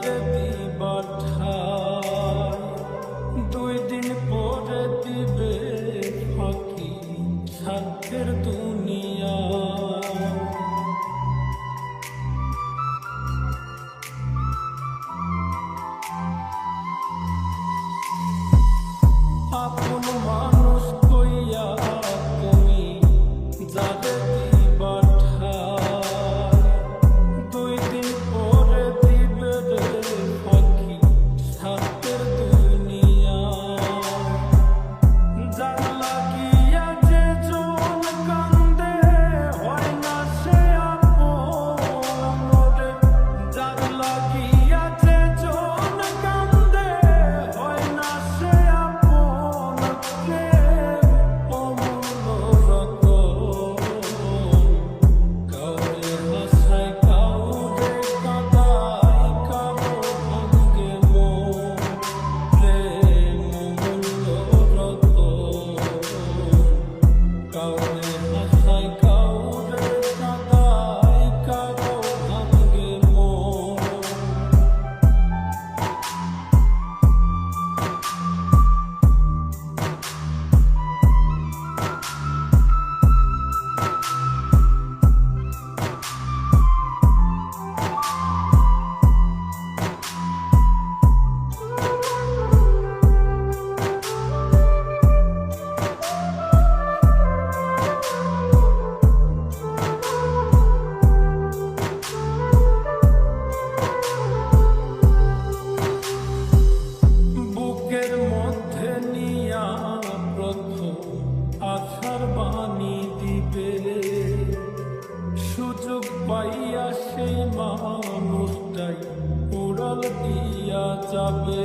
যারে দিবা ঠাই 2 দিন পরে দিবে ফাঁকি স্বার্থের দুনিয়া। আপন মানুষ কইয়া তুমি যারে দিবা ঠাই 2 দিন পরে দিবে রে ফাঁকি স্বার্থের দুনিয়া। যার লাগিয়া যে জন কান্দে হয় না সে আপন রে। যার লাগিয়া যে জন কান্দে হয় না সে আপন রে। অমূল্য রতন কাউরে হাসায় কাউরে কাঁদায় কারো ভাগ্যে মন প্রেম অমূল্য রতন কাউরে হাসায় কাউরে কাঁদায় কারো ভাগ্যে মন। বুকের মধ্যে নিয়া প্রথম আশার বাণী দিবে সুযোগ পাইয়া সেই মানুষটাই উড়াল দিয়া যাবে।